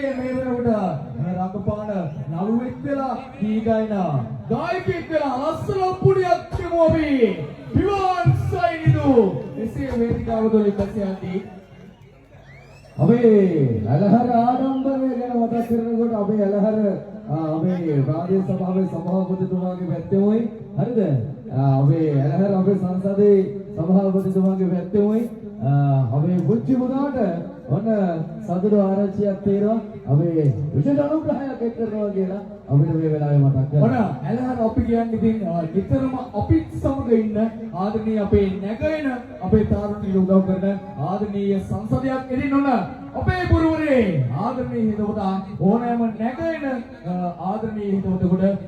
මේ වෙනකොට රංගපාන නළුවෙක් වෙලා දී ගායනා ගායකයෙක් වෙලා ලස්සන පුඩියක් කියමු අපි විවාන් සයිනිදු එසේ වේදිකාව තුළ ඉස්සෙල්දී අපේ ඇලහර ආඩම්බරය ගැන මතක් කරනකොට අපේ ඇලහර අපේ ප්‍රාදේශ සභාවේ සභාපතිතුමාගේ පැත්තෙමයි හරිද අපේ ඇලහර අපේ සංසදේ සභාපතිතුමාගේ පැත්තෙමයි අපේ පුංචි පුතාට ඔන්න සතුරු ආරච්චියක් තියෙනවා අපේ විශේෂ අනුග්‍රහයක් එක් කරනවා කියලා අපිට මේ වෙලාවේ මතක් කරගන්න. ඔන්න ඇලහර අපි කියන්නේ ඉතින් නිතරම අපිත් සමග ඉන්න ආදරණීය අපේ නැගෙන අපේ තාරුණිය උදව් කරන ආදරණීය සංසදයක් එදින ඔන්න අපේ ගුරුවරේ ආදරණීය හිතවතා ඕනෑම නැගෙන ආදරණීය හිතවතෙකුට